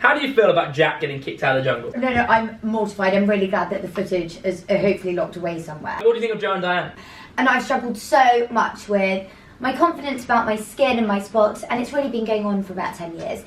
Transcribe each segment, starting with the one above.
How do you feel about Jack getting kicked out of the jungle? No, I'm mortified. I'm really glad that the footage is hopefully locked away somewhere. What do you think of Joe and Diane? And I've struggled so much with my confidence about my skin and my spots, and it's really been going on for about 10 years.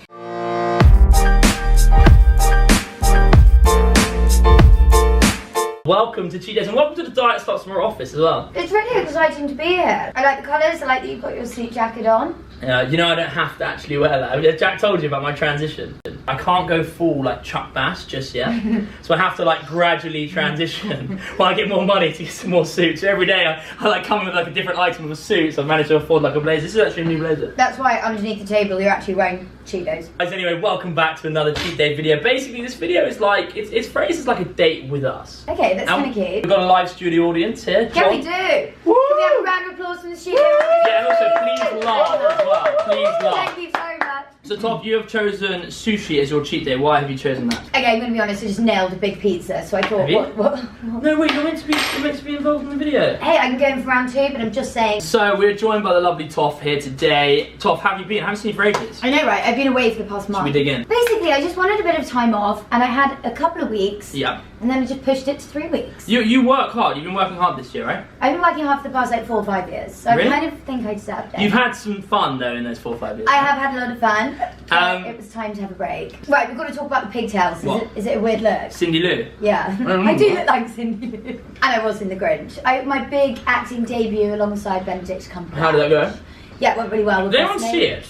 Welcome to Cheat Days, and welcome to the Diet Starts From Our office as well. It's really exciting to be here. I like the colours, I like that you've got your suit jacket on. You know I don't have to actually wear that. Jack told you about my transition. I can't go full like Chuck Bass just yet, so I have to like gradually transition while I get more money to get some more suits. So every day I like come in with like a different item of a suit, so I've managed to afford like a blazer. This is actually a new blazer. That's why underneath the table you're actually wearing Cheetos. Guys, anyway, welcome back to another Cheat Day video. Basically, this video is like, it's phrased as like a date with us. Okay, that's kind of cute. We've got a live studio audience here. Yeah, we do. Woo! Can we have a round of applause from the studio? Yeah, and also please laugh as well. Please laugh. Thank you so much. So Toff, you have chosen sushi as your cheat day. Why have you chosen that? Okay, I'm going to be honest, I just nailed a big pizza, so I thought, what? No, wait, you're meant to be involved in the video. Hey, I can go in for round 2, but I'm just saying. So we're joined by the lovely Toff here today. Toff, how have you been? I haven't seen you for ages. I know, right? I've been away for the past month. Should we dig in? Basically, I just wanted a bit of time off, and I had a couple of weeks. Yeah. And then I just pushed it to 3 weeks. You work hard. You've been working hard this year, right? I've been working hard for the past like 4 or 5 years, so Really? I kind of think I deserved it. You've had some fun though in those 4 or 5 years. I have had a lot of fun. It was time to have a break. Right, we've got to talk about the pigtails. Is it a weird look? Cindy Lou. Yeah. I do look like Cindy Lou. And I was in The Grinch. My big acting debut alongside Benedict Cumberbatch. How did that go? Yeah, it went really well. Did anyone see it?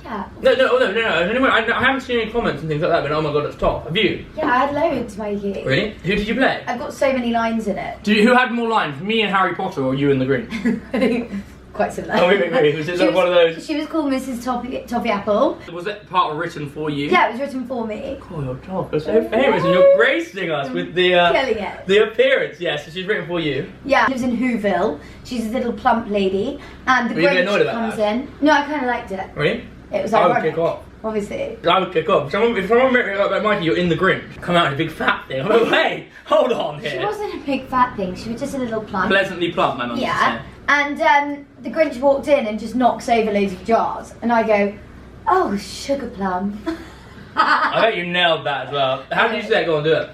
Yeah. No. Anyway, I haven't seen any comments and things like that, but oh my god, it's Toff. Have you? Yeah, I had loads, Mikey. Really? Who did you play? I've got so many lines in it. Who had more lines? Me and Harry Potter or you and the Grinch? I think quite similar. Oh, wait. Was it like one of those? She was called Mrs. Toffee Apple. Was it part of written for you? Yeah, it was written for me. Oh, you're Toff. You're so famous and you're gracing us with the killing it. The appearance. Yeah, so she's written for you. Yeah, she lives in Whoville. She's a little plump lady, and the Were you a bit annoyed Grinch about comes that? in. No, I kind of liked it. Really? It was I would ironic. kick off. Obviously. I would kick off. If someone met me like Mikey, you're in the Grinch. Come out in a big fat thing. I'm like, hey, hold on here. She wasn't a big fat thing. She was just a little plump. Pleasantly plump, my mum. Yeah. And the Grinch walked in and just knocks over loads of jars, and I go, "Oh, sugar plum." I bet you nailed that as well. How did you say it? Go on, do it.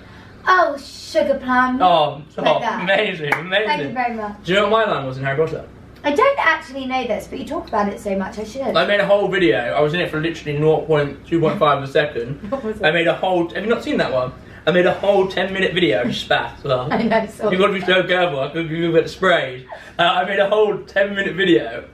Oh, sugar plum. Oh, Like that. amazing. Thank you very much. Do you know what my line was in Harry Potter? I don't actually know this, but you talk about it so much, I should. I made a whole video. I was in it for literally 2.5 of a second. What was it? I made a whole. Have you not seen that one? I made a whole 10-minute video. I just spat as well. I know, so. You've got to be so careful. I could get sprayed. I made a whole 10-minute video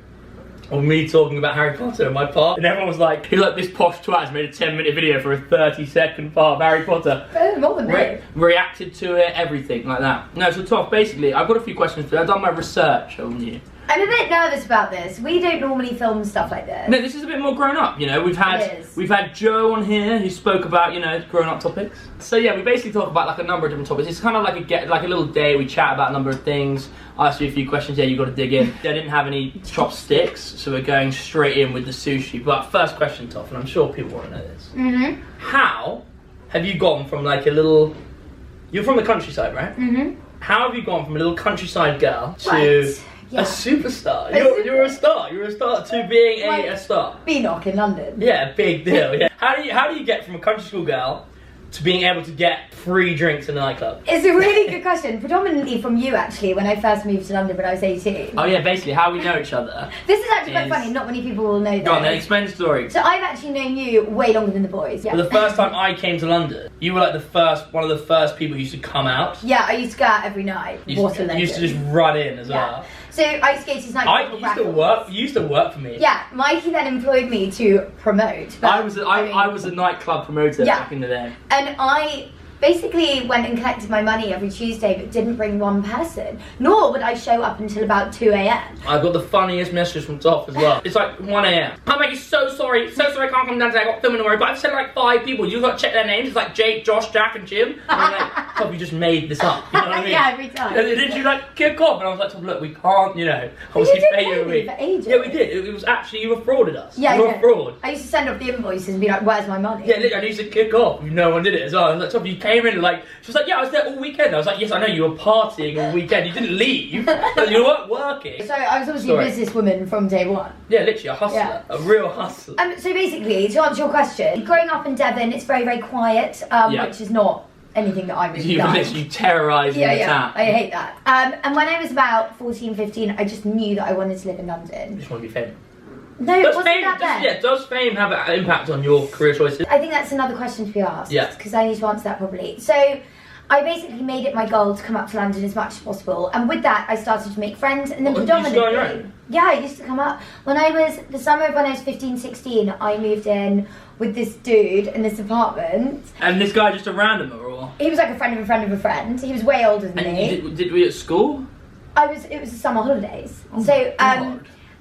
of me talking about Harry Potter and my part, and everyone was like, "Who's like this posh twat has made a 10-minute video for a 30-second part of Harry Potter?" More than me. Reacted to it, everything like that. No, so Toff, basically, I've got a few questions for you. I've done my research on you. I'm a bit nervous about this. We don't normally film stuff like this. No, this is a bit more grown up, you know. We've had Joe on here who spoke about, you know, grown up topics. So yeah, we basically talk about like a number of different topics. It's kind of like a little day. We chat about a number of things. I ask you a few questions. Yeah, you got to dig in. I didn't have any chopsticks, so we're going straight in with the sushi. But first question, Toff, and I'm sure people want to know this. Mm-hmm. How have you gone from like a little? You're from the countryside, right? Mm-hmm. How have you gone from a little countryside girl to a superstar? You're a star. You're a star to being a star. B-knock in London. Yeah, big deal. Yeah. How do you get from a country school girl to being able to get free drinks in a nightclub? It's a really good question. Predominantly from you, actually, when I first moved to London when I was 18. Oh yeah, basically how we know each other. This is actually quite funny. Not many people will know that. Go on then, explain the story. So I've actually known you way longer than the boys. Yeah. Well, the first time I came to London, you were like one of the first people who used to come out. Yeah, I used to go out every night. What a legend. You used to just run in as well. So I used to go to his nightclub. You used to work for me. Yeah, Mikey then employed me to promote. I was a nightclub promoter back in the day. And I basically went and collected my money every Tuesday but didn't bring one person. Nor would I show up until about 2 AM. I got the funniest message from Toff as well. It's like 1 AM. I'm like, so sorry I can't come down today, I got filming tomorrow, but I've sent like 5 people, you've got to check their names. It's like Jake, Josh, Jack and Jim. And I'm like, Toff, you just made this up. You know what I mean? Yeah, every time. And did you like kick off? And I was like, Toff, look, we can't, you know, obviously pay you a week. For ages. Yeah, we did. It was actually, you were frauded us. Yeah, you were fraud. I used to send off the invoices and be like, where's my money? Yeah, look, I used to kick off. No one did it as well. I was like, Toff, you came in like, she was like, yeah, I was there all weekend. I was like, yes, I know, you were partying all weekend. You didn't leave. You weren't working. So I was obviously a businesswoman from day one. Yeah, literally a hustler, a real hustler. So basically, to answer your question, growing up in Devon, it's very, very quiet, which is not anything that I really like. You terrorising the town. I hate that. And when I was about 14, 15, I just knew that I wanted to live in London. You just want to be famous. No, it wasn't that then. Yeah, does fame have an impact on your career choices? I think that's another question to be asked. Yeah. Because I need to answer that properly. So, I basically made it my goal to come up to London as much as possible. And with that, I started to make friends. And then predominantly... Yeah, I used to come up. The summer of when I was 15, 16, I moved in with this dude in this apartment. And this guy just a randomer, or? He was like a friend of a friend of a friend. He was way older than me. Did we at school? It was the summer holidays. Oh, so,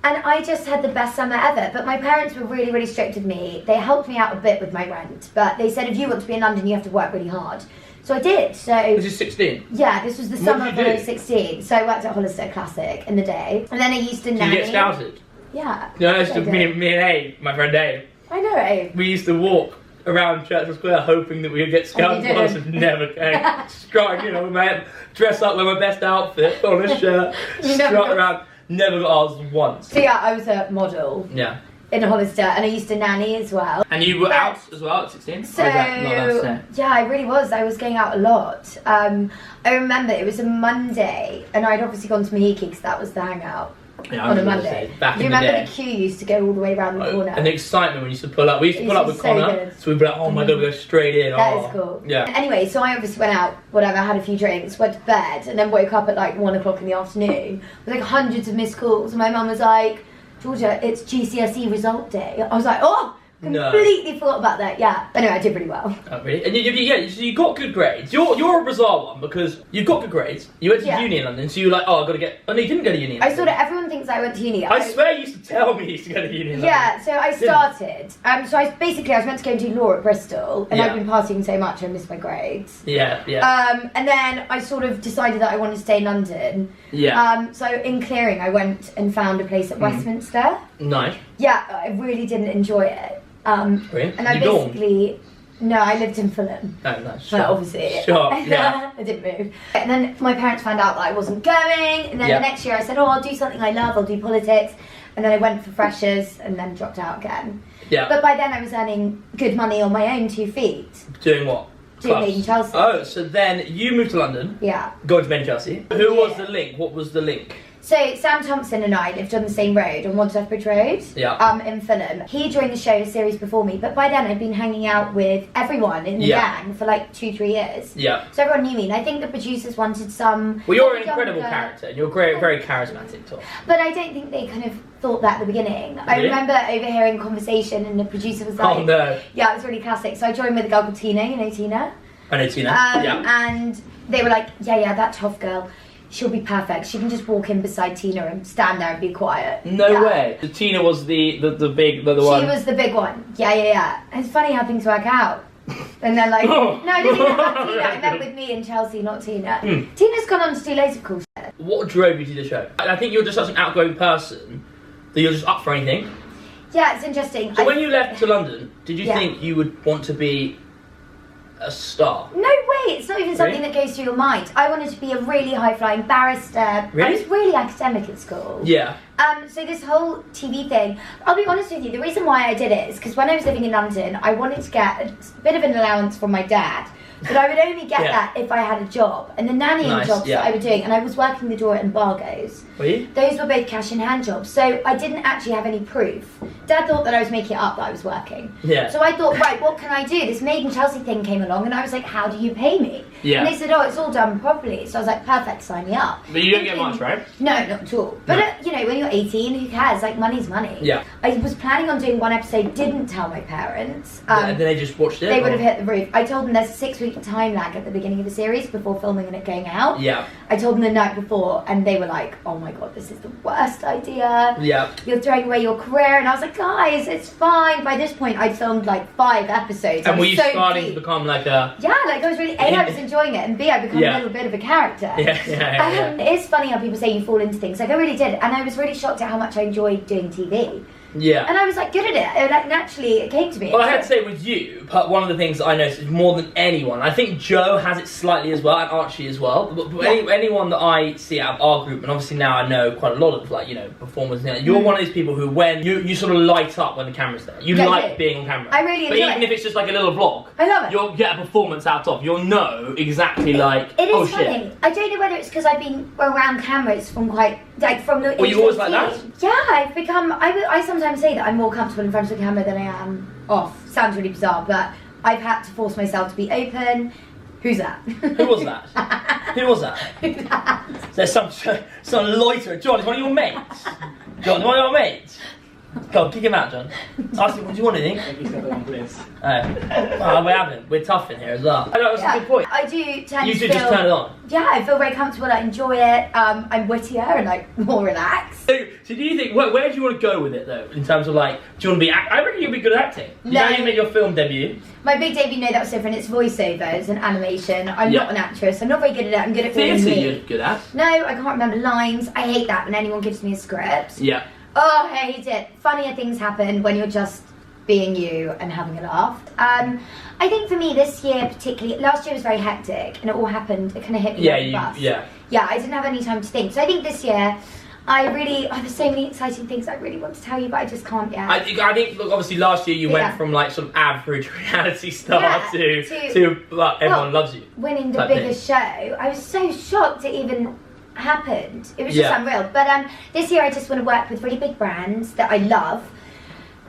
and I just had the best summer ever. But my parents were really, really strict with me. They helped me out a bit with my rent. But they said, if you want to be in London, you have to work really hard. So I did. So was you 16? Yeah, this was the summer of when I was 16. So I worked at Hollister Classic in the day. And then I used to nanny. Did you get scouted? Yeah. No, it's just me and Abe, my friend Abe. I know Abe. We used to walk around Churchill Square hoping that we would get scouted. Hollister never came. Strutting, you know, dress up with my best outfit on a shirt, strut around. Never got ours once. So yeah, I was a model. Yeah. In Hollister, and I used to nanny as well. And you were out as well at 16? So, yeah, I really was. I was going out a lot. I remember it was a Monday, and I'd obviously gone to Mahiki because that was the hangout on a Monday. Back Do you remember the queue used to go all the way around the corner? And the excitement when you used to pull up. We used to pull up with Connor, so we'd be like, oh my god, we go straight in. That is cool. Yeah. Anyway, so I obviously went out, whatever, had a few drinks, went to bed, and then woke up at like 1 o'clock in the afternoon with like hundreds of missed calls. And my mum was like, Georgia, it's GCSE result day. I was like, oh, completely forgot about that. Yeah. Anyway, I did pretty well. Oh, really? And you got good grades. You're a bizarre one because you got good grades. You went to uni in London, so you were like, oh, I've got to get. Oh, no, you didn't go to uni in London. I sort of, everyone thinks I went to uni. I swear you used to tell me you used to go to uni in London. Yeah, so I started. So I was meant to go and do law at Bristol, and I've been partying so much I missed my grades. Yeah, yeah. And then I sort of decided that I wanted to stay in London. Yeah. So in clearing, I went and found a place at Westminster. Nice. Yeah, I really didn't enjoy it. Really? And I basically... No, I lived in Fulham. Oh, nice. Sure. Obviously. Sure, yeah. I didn't move. And then my parents found out that I wasn't going, and then the next year I said, oh, I'll do something I love, I'll do politics. And then I went for freshers, and then dropped out again. Yeah. But by then I was earning good money on my own 2 feet. Doing what? Doing Made in Chelsea. Oh, so then you moved to London. Yeah. Going to Made in Chelsea. Who was the link? What was the link? So Sam Thompson and I lived on the same road, on Wandsworth Bridge Road, in Fulham. He joined the show a series before me, but by then I'd been hanging out with everyone in the gang for like 2-3 years. Yeah. So everyone knew me, and I think the producers wanted some... Well, you're an incredible character, and you're very charismatic, Toff. But I don't think they kind of thought that at the beginning. Really? I remember overhearing conversation, and the producer was like... Oh, no. Yeah, it was really classic. So I joined with a girl called Tina, you know Tina? I know Tina, And they were like, yeah, that Toff girl... She'll be perfect. She can just walk in beside Tina and stand there and be quiet. No way. Tina was the big one. She was the big one. Yeah. And it's funny how things work out. And they're like, no, I didn't mean about Tina. I meant with me in Chelsea, not Tina. Tina's gone on to do loads of cool shit. What drove you to the show? I think you're just such an outgoing person that you're just up for anything. Yeah, it's interesting. So when you left to London, did you think you would want to be a star? No way, it's not even something that goes through your mind. I wanted to be a really high-flying barrister. Really? I was really academic at school. Yeah. So this whole TV thing, I'll be honest with you, the reason why I did it is because when I was living in London, I wanted to get a bit of an allowance from my dad. But I would only get that if I had a job. And the nannying jobs that I was doing, and I was working the door at Embargo's. Were you? Those were both cash in hand jobs. So I didn't actually have any proof. Dad thought that I was making it up that I was working. Yeah. So I thought, right, what can I do? This Made in Chelsea thing came along, and I was like, how do you pay me? Yeah. And they said, oh, it's all done properly. So I was like, perfect, sign me up. But you don't get much, right? No, not at all. But, you know, when you're 18, who cares? Like, money's money. Yeah. I was planning on doing one episode, didn't tell my parents. And then they just watched it? They would have hit the roof. I told them there's a 6-week time lag at the beginning of the series before filming and it going out. Yeah. I told them the night before, and they were like, oh my god, this is the worst idea. Yeah. You're throwing away your career. And I was like, guys, it's fine. By this point, I'd filmed like 5 episodes. And were you starting to become like a... Yeah, like I was really... A, I was enjoying it, and B, I become a little bit of a character. Yeah. It is funny how people say you fall into things. Like, I really did. And I was really shocked at how much I enjoyed doing TV. Yeah. And I was like good at it. And, like naturally it came to me. Well, I had to say with you, but one of the things that I noticed is more than anyone, I think Joe has it slightly as well, and Archie as well. But anyone that I see out of our group, and obviously now I know quite a lot of like, you know, performers. You know, you're one of these people who, when you sort of light up when the camera's there. You like being on camera. I really enjoy it. But even if it's just like a little vlog, I love it. You'll get a performance out of. You'll know exactly like. It is oh funny. shit. I don't know whether it's because I've been around cameras from quite from the. Were you always like that? Yeah, I've become. I sometimes say that I'm more comfortable in front of the camera than I am off. Sounds really bizarre, but I've had to force myself to be open. Who's that? Who was that? Who was that? Who's that? There's some loiterer. John, it's one of your mates. John, one of your mates. Go on, kick him out, John. Ask him, what do you want, anything? Oh, we haven't. We're tough in here as well. I know, that's a good point. I do tend you to should just turn it on. Yeah, I feel very comfortable, I enjoy it. I'm wittier and like more relaxed. So do you think, where do you want to go with it though? In terms of like, do you want to be, I reckon you'll be good at acting. You know you made your film debut. My big debut, no, that was different. It's voiceovers and animation. I'm not an actress. I'm not very good at it. I'm good at being me. Theatre you're good at. No, I can't remember lines. I hate that when anyone gives me a script. Yeah. Oh, I hate it. Funnier things happen when you're just being you and having a laugh. I think for me this year particularly, last year was very hectic and it all happened, it kind of hit me like a bus. Yeah, I didn't have any time to think. So I think this year, there's so many exciting things I really want to tell you, but I just can't yet. I think look, obviously last year you went from like sort of average reality star to everyone loves you. Winning the biggest show. I was so shocked it even happened. It was just unreal. But this year I just want to work with really big brands that I love.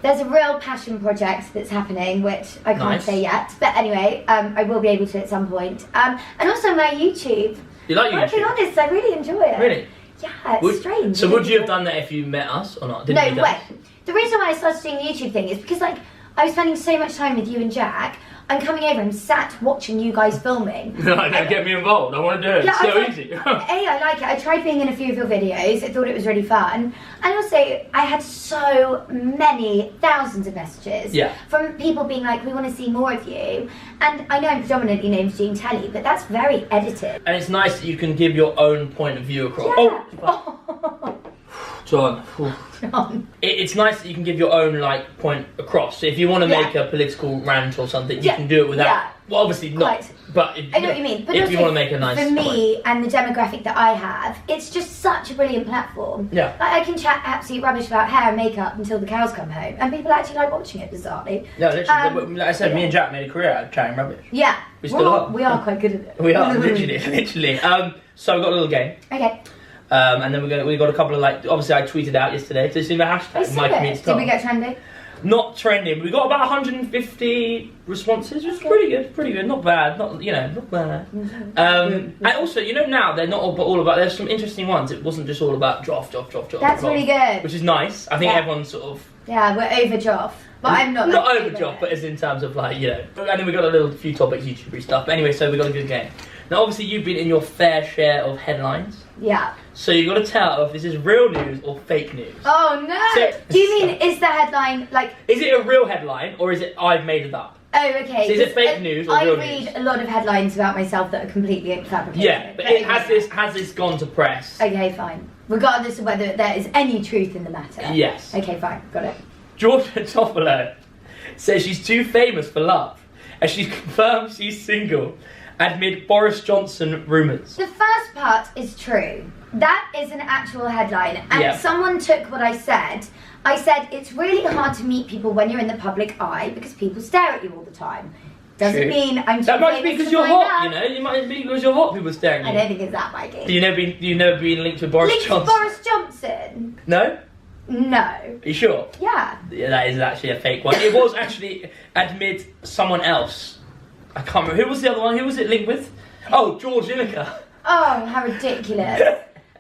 There's a real passion project that's happening, which I can't say yet. But anyway, I will be able to at some point. And also my YouTube. You like YouTube? I'll be honest, I really enjoy it. Really? Yeah, it's strange. So would you have done that if you met us or not? No way. The reason why I started doing the YouTube thing is because like I was spending so much time with you and Jack. I'm coming over and sat watching you guys filming. No, don't get me involved. I want to do it. Yeah, it's so easy. I like it. I tried being in a few of your videos. I thought it was really fun. And also, I had so many thousands of messages from people being like, we want to see more of you. And I know I'm predominantly known for doing telly, but that's very edited. And it's nice that you can give your own point of view across. Yeah. John. It's nice that you can give your own like point across. So if you want to make a political rant or something, you can do it without. Well, obviously not. But I know what you mean. But if you want to make a nice for me and the demographic that I have, it's just such a brilliant platform. Yeah. Like, I can chat absolute rubbish about hair and makeup until the cows come home, and people actually like watching it. Bizarrely. Yeah, literally. Like I said, me and Jack made a career out of chatting rubbish. Yeah. We still are. We are quite good at it. We are literally. So we've got a little game. Okay. And then we got a couple of like. Obviously, I tweeted out yesterday. So it's in the hashtag. Did we get trending? Not trending. We got about 150 responses, which is pretty good. Not bad. Not bad. And also, now they're not all about. There's some interesting ones. It wasn't just all about Joff. That's really good. Which is nice. I think everyone's sort of. Yeah, we're over Joff. But I'm not. Not over Joff, but as in terms of like And then we got a few topics, YouTube stuff. But anyway, so we got a good game. Now, obviously, you've been in your fair share of headlines. Yeah. So you've got to tell if this is real news or fake news. Oh no! So, do you mean is the headline like? Is it a real headline or is it I've made it up? Oh, okay. So is it fake news or real news? I read a lot of headlines about myself that are completely fabricated. Yeah, but has this gone to press? Okay, fine. Regardless of whether there is any truth in the matter. Yes. Okay, fine. Got it. Georgia Toffolo says she's too famous for love, and she's confirmed she's single amid Boris Johnson rumours. The first part is true. That is an actual headline, and someone took what I said. I said it's really hard to meet people when you're in the public eye because people stare at you all the time. Doesn't mean I'm too That might be because you're hot, love. It might be because you're hot, people staring at you. I don't think it's that, Mikey. You've never been linked with Boris Johnson? Boris Johnson? No? No. Are you sure? Yeah. Yeah, that is actually a fake one. It was actually amid someone else. I can't remember. Who was the other one? Who was it linked with? Oh, George Lineker. Oh, how ridiculous.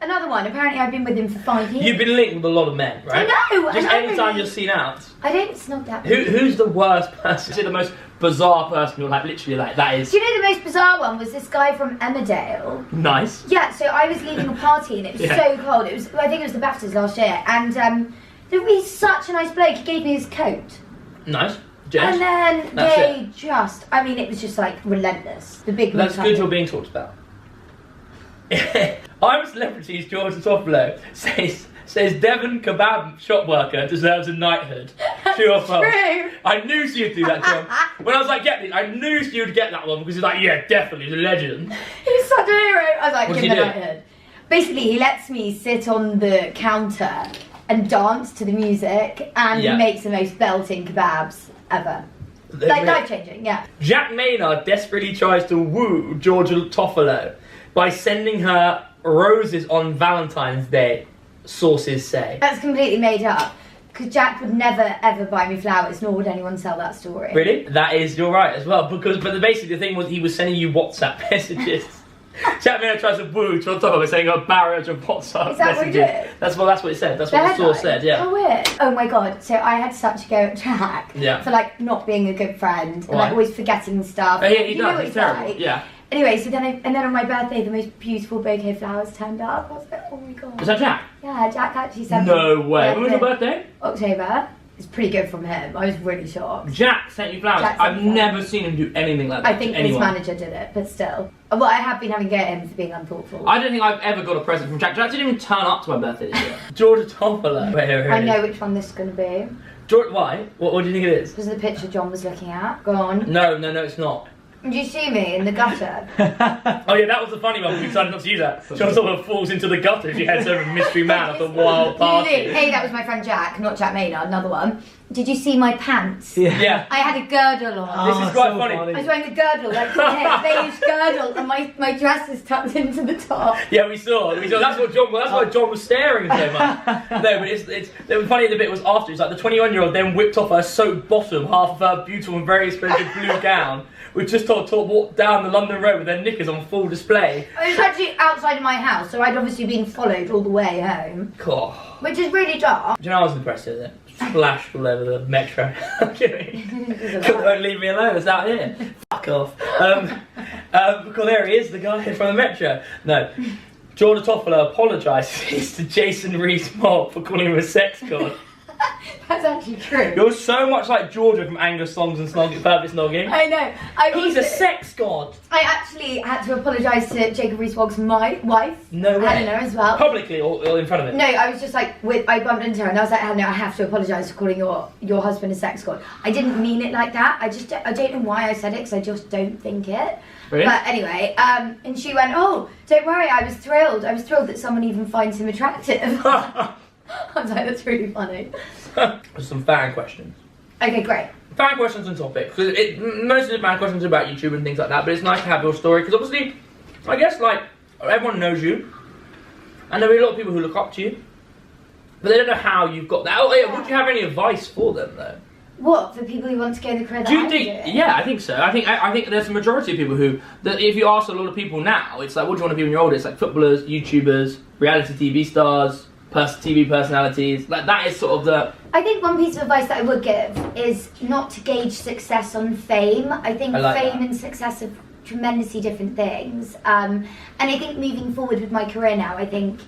Another one. Apparently I've been with him for 5 years. You've been linked with a lot of men, right? I know. Just any time you're seen out. I don't snog that. Who's the worst person? Is it the most bizarre person you're like, literally like, that is... Do you know the most bizarre one was this guy from Emmerdale? Nice. Yeah, so I was leaving a party and it was so cold. I think it was the BAFTAs last year. And he's such a nice bloke. He gave me his coat. Nice. And then it was just like relentless. The big. That's good you're being talked about. I'm Celebrities Georgia Toffolo says Devon kebab shop worker deserves a knighthood. True or false? True. I knew she would do that, John. When I was like, get this, I knew she would get that one because he's like, yeah, definitely, he's a legend. He's such a hero. I was like, What give does him he a do? knighthood. Basically, he lets me sit on the counter and dance to the music, and Yeah. he makes the most belting kebabs ever. Like life-changing, yeah. Jack Maynard desperately tries to woo Georgia Toffolo by sending her roses on Valentine's Day, sources say. That's completely made up. Because Jack would never ever buy me flowers, nor would anyone sell that story. Really? That is, you're right as well. But basically the thing was he was sending you WhatsApp messages. Jack Maynard tries to woo Georgia Toffolo by sending a barrage of WhatsApp Is that messages. what he did? That's what it said. That's what the source said, yeah. How weird. Oh my god, so I had such a go at Jack for like not being a good friend and like always forgetting stuff. Oh, yeah, he you know does, what he's terrible, like. yeah. Anyway, so then on my birthday the most beautiful bouquet of flowers turned up. I was like, oh my god. Was that Jack? Yeah, Jack actually sent me. No way. Yeah, When was your birthday? October. It's pretty good from him. I was really shocked. Jack sent you flowers. I've never seen him do anything like that. I think his manager did it, but still. Well, I have been having a go at him for being unthoughtful. I don't think I've ever got a present from Jack. Jack didn't even turn up to my birthday this year. Georgia Toffolo. Wait, here I know which one this is going to be. Why? What do you think it is? Because of the picture John was looking at. Go on. No, it's not. Did you see me in the gutter? Oh yeah, that was the funny one. We decided not to use that. John sort of falls into the gutter as he heads over Mystery Man after a wild party. Hey, that was my friend Jack, not Jack Maynard, another one. Did you see my pants? Yeah. I had a girdle on. This is quite funny. I was wearing a girdle, like a beige girdle, and my dress is tucked into the top. Yeah, we saw. That's why John was staring so much. No, but the funny bit was after. It's like the 21-year-old then whipped off her soaked bottom, half of her beautiful and very expensive blue gown. We just walked down the London road with their knickers on full display. I was actually outside of my house, so I'd obviously been followed all the way home. God. Which is really dark. Do you know I was impressed with it? Splashed all over the metro. I'm kidding. Don't leave me alone, it's out here. Fuck off. Because there he is, the guy from the metro. No. Georgia Toffolo apologises to Jason Rees-Mogg for calling him a sex god. That's actually true. You're so much like Georgia from Angus Songs and Perfect Snogging. I know. He's a sex god. I actually had to apologise to Jacob Rees-Mogg's wife. No way. Helena as well. Publicly or in front of him? No, I was just like, I bumped into her and I was like, Helena, I have to apologise for calling your husband a sex god. I didn't mean it like that. I don't know why I said it because I just don't think it. Really? But anyway, and she went, oh, don't worry, I was thrilled. I was thrilled that someone even finds him attractive. I was like, that's really funny. There's some fan questions. Okay, great. Fan questions and topics. Because most of the fan questions are about YouTube and things like that, but it's nice to have your story. Because obviously, I guess, like, everyone knows you. And there are a lot of people who look up to you. But they don't know how you've got that. Oh, yeah, would you have any advice for them, though? What, for people who want to go in the career that Do you I'm think? doing? Yeah, I think so. I think there's a majority of people who, that if you ask a lot of people now, it's like, what do you want to be when you're older? It's like footballers, YouTubers, reality TV stars, TV personalities. Like that is sort of the. I think one piece of advice that I would give is not to gauge success on fame. I think fame and success are tremendously different things. And I think moving forward with my career now, I think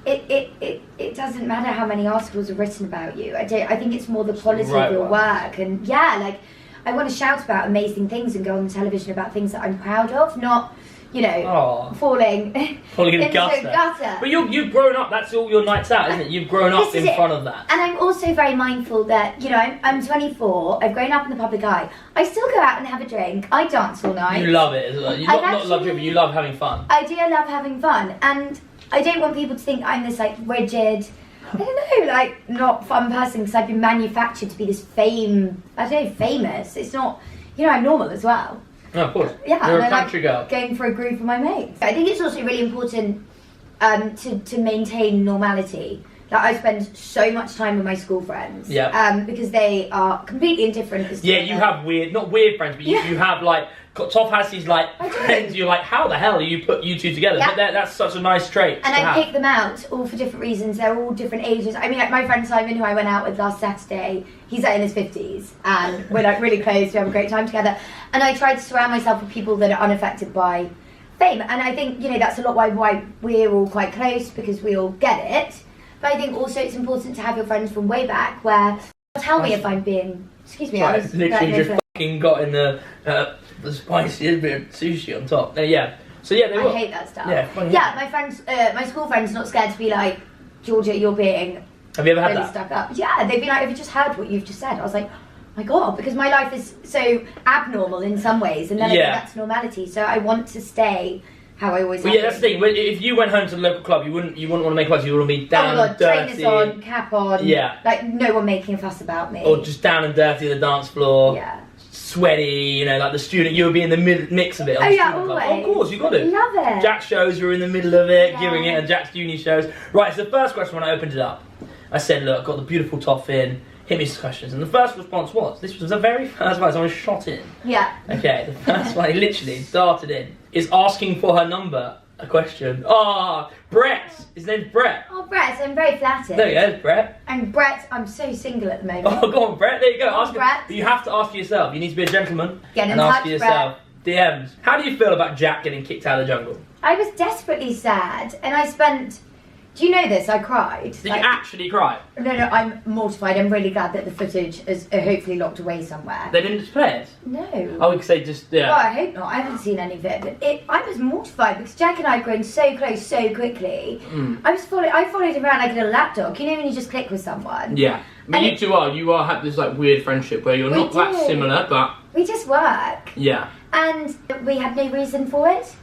it doesn't matter how many articles are written about you. I think it's more the quality of your work. And yeah, like I want to shout about amazing things and go on the television about things that I'm proud of, not, you know, falling in a gutter. But you've grown up. That's all your nights out, isn't it? You've grown up in front of that. And I'm also very mindful that, you know, I'm 24. I've grown up in the public eye. I still go out and have a drink. I dance all night. You love it as well. You not love it, but you love having fun. I do. I love having fun, and I don't want people to think I'm this like rigid, I don't know, like not fun person because I've been manufactured to be this famous. It's not, you know, I'm normal as well. No, of course. Yeah, you're a country girl. Going for a groove with my mates. I think it's also really important to maintain normality. Like I spend so much time with my school friends. Yeah. Because they are completely indifferent. Yeah, you have not weird friends, but you have like. Toff has these like friends. You're like, how the hell do you put you two together? Yeah. But that's such a nice trait. And I pick them out all for different reasons. They're all different ages. I mean, like my friend Simon, who I went out with last Saturday, he's like in his 50s, and we're like really close. We have a great time together. And I try to surround myself with people that are unaffected by fame. And I think, you know, that's a lot why we're all quite close, because we all get it. But I think also it's important to have your friends from way back where tell me if I'm being. Excuse me, sorry, I was literally just fucking got in the spicy bit of sushi on top. Yeah. So yeah, they will. I hate that stuff. Yeah, yeah. My friends, my school friends, not scared to be like, Georgia, you're being Have you ever had really that? stuck up. Yeah, they've been like, have you just heard what you've just said? I was like, my God, because my life is so abnormal in some ways, and then I go back to normality. So I want to stay how I always have. Yeah, that's the thing. If you went home to the local club, you wouldn't want to make fuss. You want to be down and dirty. Trainers on, cap on. Yeah. Like no one making a fuss about me. Or just down and dirty on the dance floor. Yeah. Sweaty, you know, like the student. You would be in the mix of it. On the student club. always. Of course, you got it. Love it. Jack's shows, you were in the middle of it, giving it, and Jack's uni shows. Right. So the first question when I opened it up, I said, look, I've got the beautiful Toff in. Hit me some questions. And the first response was, this was the very first one, someone shot in. Yeah. Okay, the first one, he literally darted in, is asking for her number, a question. Oh, Brett! His name's Brett. Oh, Brett, I'm very flattered. There you go, it's Brett. And Brett, I'm so single at the moment. Oh, go on, Brett, there you go. Ask Brett. You have to ask yourself. You need to be a gentleman. Get in and touch, ask yourself. DMs. How do you feel about Jack getting kicked out of the jungle? I was desperately sad, and I spent... Do you know this? I cried. Did you actually cry? No, I'm mortified. I'm really glad that the footage is hopefully locked away somewhere. They didn't display it? No. Oh, because they just, Well, I hope not. I haven't seen any of it. But I was mortified because Jack and I had grown so close so quickly. I followed him around like a little lapdog. You know when you just click with someone? Yeah. But you two are have this like weird friendship where you're not that similar, but... We just work. Yeah. And we had no reason for it.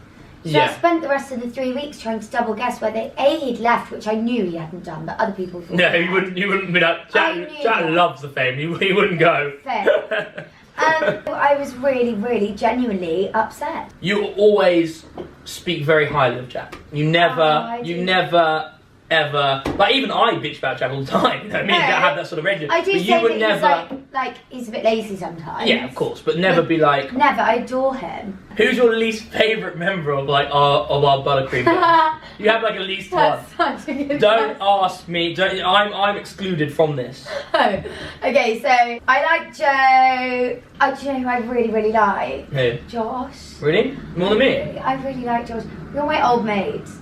So I spent the rest of the 3 weeks trying to double guess whether he'd left, which I knew he hadn't done, but other people thought. No, you wouldn't be like, Jack loves the fame, he wouldn't go. Fair. I was really, really genuinely upset. You always speak very highly of Jack. You never, ever, like even I bitch about Jack all the time, you know, me and Jack have that sort of relationship. I do but say you would that never, he's like he's a bit lazy sometimes. Yeah, of course, but never be like... Never, I adore him. Who's your least favourite member of like our buttercream gang? You have like a least one. Such a good Don't ask me, I'm excluded from this. Oh, okay, so I like Joe. Do you know who I really, really like? Who? Josh. Really? More than me? I really like Josh. You're my old mates.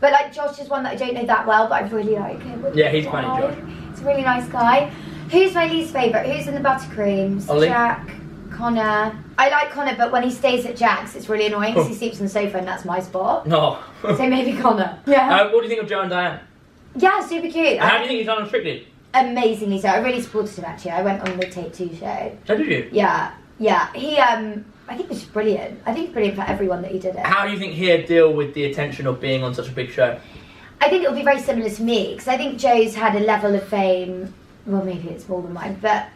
But like Josh is one that I don't know that well, but I really like him. Yeah, he's funny, Josh. He's a really nice guy. Who's my least favourite? Who's in the buttercreams? Ollie? Jack, Connor. I like Connor, but when he stays at Jack's, it's really annoying because he sleeps on the sofa and that's my spot. No. So maybe Connor. Yeah. What do you think of Joe and Diane? Yeah, super cute. How do you think he's done on Strictly? Amazingly so. I really supported him actually. I went on the Take 2 show. Oh, did you? Yeah. He I think it was brilliant. I think it's brilliant for everyone that he did it. How do you think he'd deal with the attention of being on such a big show? I think it'll be very similar to me because I think Joe's had a level of fame. Well, maybe it's more than mine, but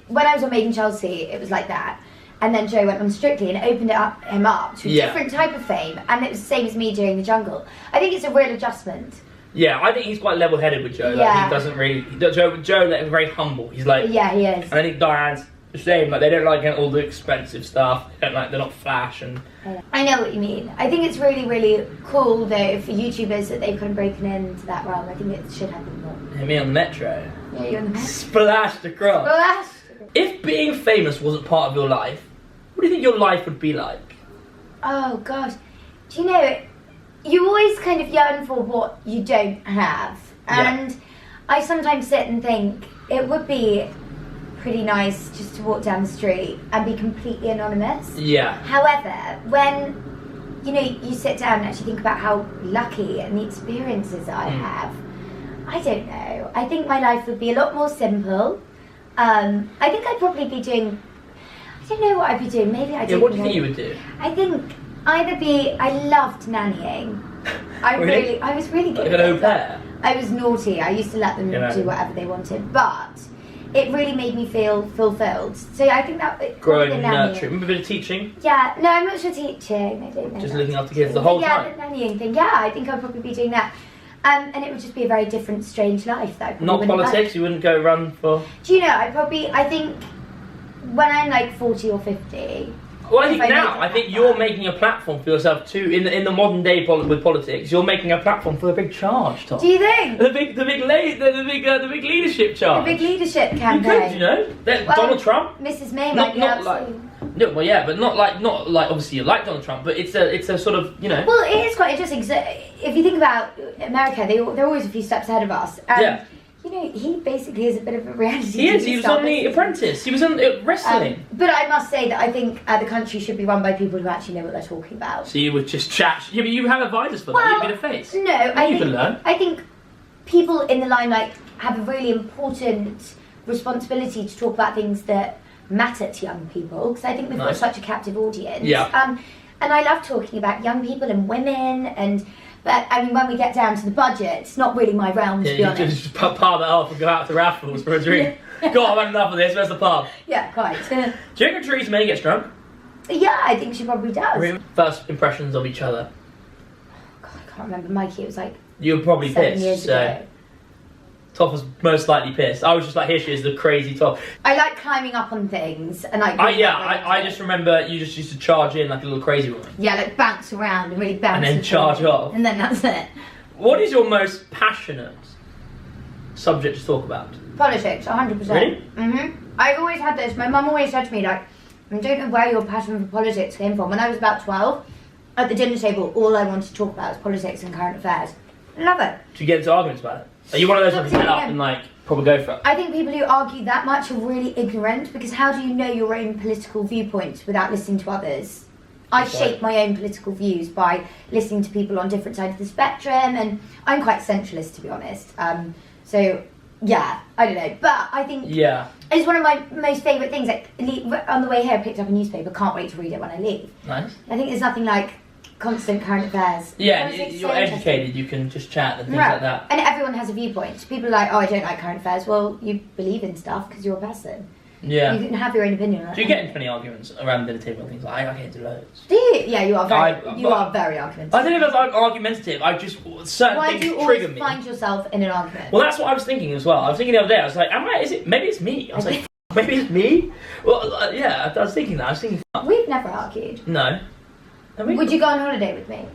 when I was on Made in Chelsea, it was like that. And then Joe went on Strictly and it opened him up to a different type of fame, and it was the same as me during the jungle. I think it's a real adjustment. Yeah, I think he's quite level-headed with Joe. Yeah. Like, he doesn't really... Joe like, very humble. He's like... Yeah, he is. And I think Diane's the same. Like, they don't like all the expensive stuff. They're not flash and... I know what you mean. I think it's really, really cool, though, for YouTubers that they've kind of broken into that realm. I think it should happen more. Yeah, me on the Metro. Yeah, you're on the Metro. Splashed across. Splashed. If being famous wasn't part of your life, what do you think your life would be like? Oh, gosh. Do you know... You always kind of yearn for what you don't have. And I sometimes sit and think it would be pretty nice just to walk down the street and be completely anonymous. Yeah. However, when, you know, you sit down and actually think about how lucky and the experiences I have, I don't know. I think my life would be a lot more simple. I think I'd probably be doing... I don't know what I'd be doing. Maybe I don't know. What do you think you would do? I think... I loved nannying. I was really good like an au pair? I was naughty. I used to let them do whatever they wanted, but it really made me feel fulfilled. So I think that growing and nurturing. Remember a bit of teaching? Yeah, no, I'm not sure teaching. I don't know. Just looking after kids the whole time. Yeah, the nannying thing. Yeah, I think I'd probably be doing that. And it would just be a very different, strange life. That not politics. You wouldn't go run for. Do you know? I think when I'm like 40 or 50. Well, I think you're making a platform for yourself too. In the modern day with politics, you're making a platform for the big charge, Toff. Do you think? The big leadership charge. The big leadership campaign. You could, Donald Trump. Mrs. May might be out soon. No, well, yeah, but not like obviously you like Donald Trump, but it's a sort of, you know. Well, it is quite interesting because if you think about America, they're always a few steps ahead of us. And, yeah. You know, he basically is a bit of a reality He is. He was on The Apprentice. He was on wrestling. But I must say that I think the country should be run by people who actually know what they're talking about. So you would just chat. Yeah, but you have advisors for that. You'd be the face. No, you can learn. I think people in the limelight have a really important responsibility to talk about things that matter to young people, because I think we've got such a captive audience. Yeah. And I love talking about young people and women, but I mean, when we get down to the budget, it's not really my realm, to be honest. You just palm that off and go out to raffles for a drink. God, I've had enough of this, where's the pub? Yeah, quite. Do you reckon Theresa May gets drunk? Yeah, I think she probably does. First impressions of each other? God, I can't remember, Mikey, it was like you were probably 7 pissed, years ago. Toff was most likely pissed. I was just like, here she is, the crazy Toff. I like climbing up on things, and I just remember you just used to charge in like a little crazy woman. Yeah, like bounce around and really bounce. And then charge off. And then that's it. What is your most passionate subject to talk about? Politics, 100%. Really? I've always had this. My mum always said to me, like, I don't know where your passion for politics came from. When I was about 12, at the dinner table, all I wanted to talk about was politics and current affairs. I love it. Do you get into arguments about it? Are you one of those ones who get up and like probably go for it? I think people who argue that much are really ignorant, because how do you know your own political viewpoints without listening to others? I shape my own political views by listening to people on different sides of the spectrum, and I'm quite centralist, to be honest. So, yeah, I don't know. But I think it's one of my most favourite things. Like, on the way here, I picked up a newspaper. Can't wait to read it when I leave. Nice. I think there's nothing like constant current affairs. Yeah, you're educated, you can just chat and things like that. And everyone has a viewpoint. People are like, oh, I don't like current affairs. Well, you believe in stuff because you're a person. Yeah. You can have your own opinion on it. Do you get into any arguments around the dinner table and things like I get into loads? Do you? Yeah, you are very argumentative. I don't know if it's like argumentative, I just, certain things trigger me. Why do you always find yourself in an argument? Well, that's what I was thinking as well. I was thinking the other day, I was like, maybe it's me? I was like, maybe it's me? Well, yeah, I was thinking that. I was thinking, we've never argued. No. Would you go on holiday with me?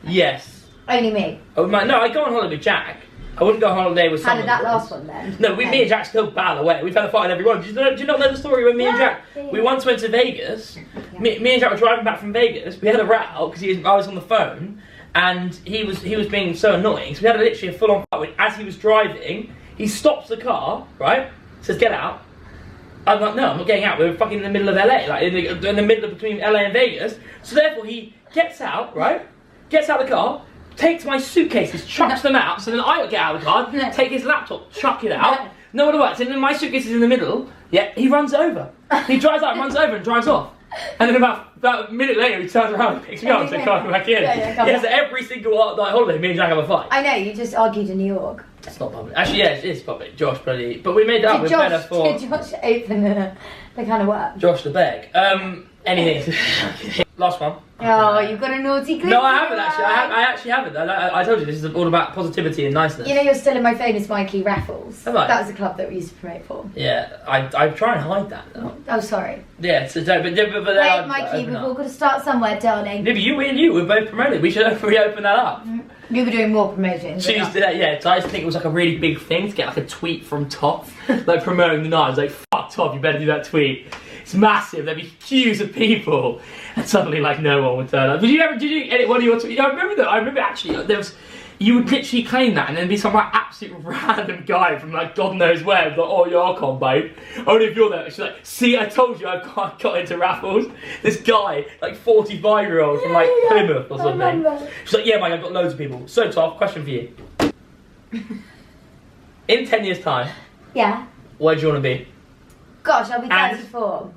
Yes. Only me? No, I'd go on holiday with Jack. I wouldn't go on holiday with someone. How did that last one then? No, me and Jack still battle away. We've had a fight on every one. Do you not know the story when me and Jack... We once went to Vegas. Yeah. Me and Jack were driving back from Vegas. We had a row because I was on the phone. And he was being so annoying. So we had literally a full-on fight. As he was driving, he stops the car, right? Says, get out. I'm like, no, I'm not getting out. We're fucking in the middle of LA. Like, in the middle of between LA and Vegas. So therefore, he gets out, right? Gets out of the car. Takes my suitcases, chucks them out, so then I get out of the car, take his laptop, chuck it out. No one works, and then my suitcase is in the middle. Yeah, he runs over. He drives out, runs over, and drives off. And then about a minute later, he turns around and picks me up and says, come back in. So every single night holiday, me and Jack have a fight. I know, you just argued in New York. It's not public. Actually, yeah, it is public. Josh, bloody. But we made that up with better for. Did Josh open the kind of work? Josh the beg. Anything. Last one. Oh, you've got a naughty clip. No, I haven't actually. I actually haven't. I told you this is all about positivity and niceness. You know, you're still in my phone as Mikey Raffles. Am I? That was a club that we used to promote for. Yeah, I try and hide that now. Oh, sorry. Yeah, so but wait, Mikey, we've all got to start somewhere, darling. Yeah, but we're both promoted. We should reopen that up. You were doing more promoting. She used to do that, yeah. So I just think it was like a really big thing to get like a tweet from Toff, like promoting the night. I was like, fuck Toff, you better do that tweet. It's massive. There'd be queues of people, and suddenly like no one would turn up. Did you edit one of your tweets? I remember that. I remember actually there was. You would literally claim that, and then be some like absolute random guy from like God knows where, like, oh, you're Archon, babe. Only if you're there. She's like, see, I told you I got into raffles. This guy, like 45-year-old from like Plymouth or something. She's like, yeah, Mike, I've got loads of people. So, Toff, question for you. In 10 years' time, where do you want to be? Gosh, I'll be 34.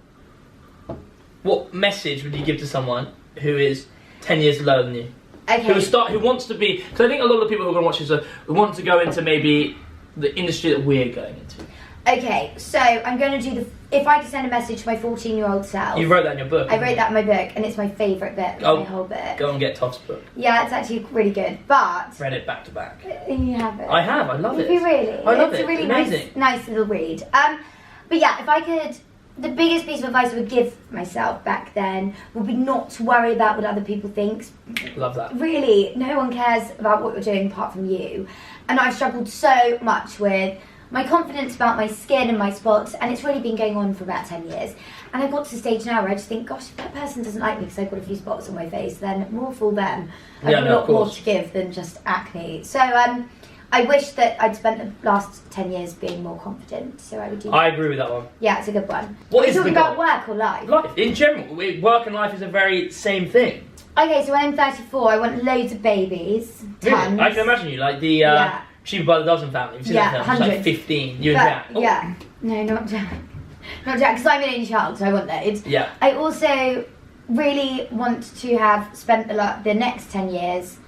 What message would you give to someone who is 10 years lower than you? Okay. Who wants to be? Because I think a lot of people who are going to watch this want to go into maybe the industry that we're going into. Okay, so I'm going to do if I could send a message to my 14-year-old self. You wrote that in your book. I wrote that in my book, and it's my favourite bit of my whole book. Go and get Toff's book. Yeah, it's actually really good, but... Read it back to back. You have it? I have, I love it. Have you really? I love it. It's a really amazing. nice little read. But yeah, if I could... The biggest piece of advice I would give myself back then would be not to worry about what other people think. Love that. Really, no one cares about what you're doing apart from you. And I've struggled so much with my confidence about my skin and my spots, and it's really been going on for about 10 years. And I've got to the stage now where I just think, gosh, if that person doesn't like me because I've got a few spots on my face, then more fool them. I've got a lot more to give than just acne. So I wish that I'd spent the last 10 years being more confident, so I would do that. I agree with that one. Yeah, it's a good one. What Are you talking about work or life? Life. In general, work and life is a very same thing. Okay, so when I'm 34, I want loads of babies. Tons. Really? I can imagine you, like the Cheaper by the Dozen family. You've seen that film? It's like 15. You and Jack. Oh. Yeah. No, not Jack. Not Jack, because I'm an only child, so I want loads. Yeah. I also really want to have spent the next 10 years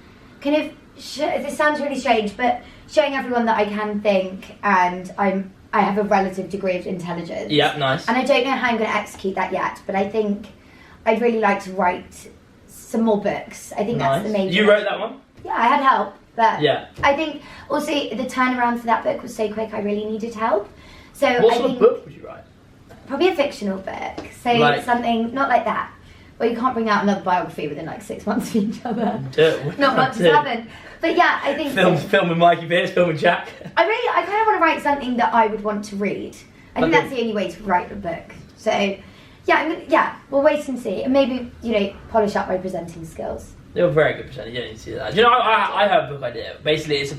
kind of, this sounds really strange, but showing everyone that I can think and I have a relative degree of intelligence. Yeah, nice. And I don't know how I'm going to execute that yet, but I think I'd really like to write some more books. I think that's the main You wrote that one? Yeah, I had help, but yeah. I think also the turnaround for that book was so quick, I really needed help. So what sort of book would you write? Probably a fictional book. So like, something, not like that, where you can't bring out another biography within like 6 months of each other. Not much has happened. But yeah, I think film with Mikey Pearce, film with Jack. I kind of want to write something that I would want to read. I think that's the only way to write a book. So yeah, we'll wait and see, and maybe polish up my presenting skills. You're a very good presenter. You don't need to do that. Do you know, I have a book idea. Basically, it's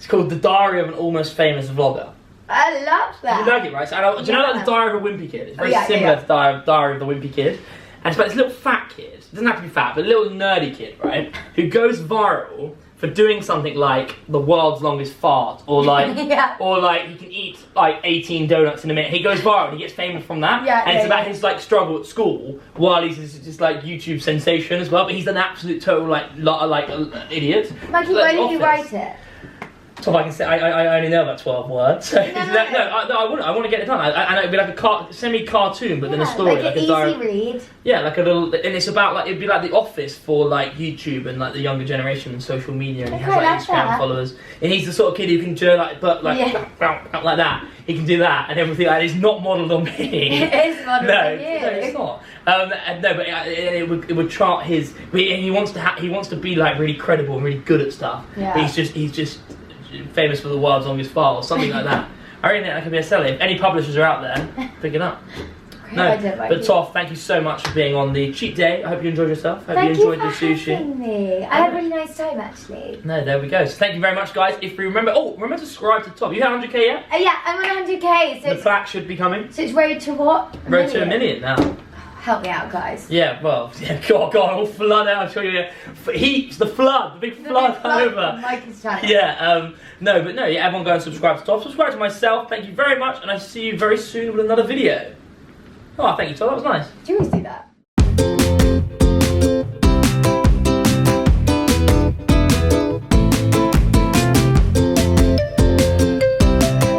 called The Diary of an Almost Famous Vlogger. I love that. You like it, right? So, do you know like The Diary of a Wimpy Kid? It's very similar to The Diary of the Wimpy Kid. And it's about this little fat kid. It doesn't have to be fat, but a little nerdy kid, right? Who goes viral for doing something like the world's longest fart, or like, or like he can eat like 18 donuts in a minute. He goes viral and he gets famous from that. And it's about his like struggle at school while he's just like YouTube sensation as well. But he's an absolute total like idiot. Mikey, why did you write it? So I can say I only know about 12 words. So I want to get it done. And it'd be like a semi-cartoon, but then a story, like an easy read. Yeah, like a little, and it's about like it'd be like The Office for like YouTube and like the younger generation and social media, and he has like Instagram followers. And he's the sort of kid who can do like like that. He can do that and everything. Like it's not modelled on me. It is modelled on you. No, it's not. No, but it would chart his. He wants to be like really credible and really good at stuff. Yeah. But he's just famous for the world's longest fart or something like that. I really think that could be a seller. If any publishers are out there, pick it up. No, but Toff, thank you so much for being on the cheat day. I hope you enjoyed yourself. Hope you enjoyed the sushi. Me. I had a really nice time actually. No, there we go. So thank you very much, guys. If you remember, remember to subscribe to Toff. You had 100k yet? Yeah, I'm on 100k. So the plaque should be coming. So it's road to what? Road to a million now. Help me out, guys. Yeah, well, God, all flood out. I'll show you. Heaps, the flood, the big flood over. Mikey's channel. Yeah, everyone go and subscribe to Toff. Subscribe to myself. Thank you very much, and I see you very soon with another video. Oh, thank you, Toff. That was nice. Do you always do that?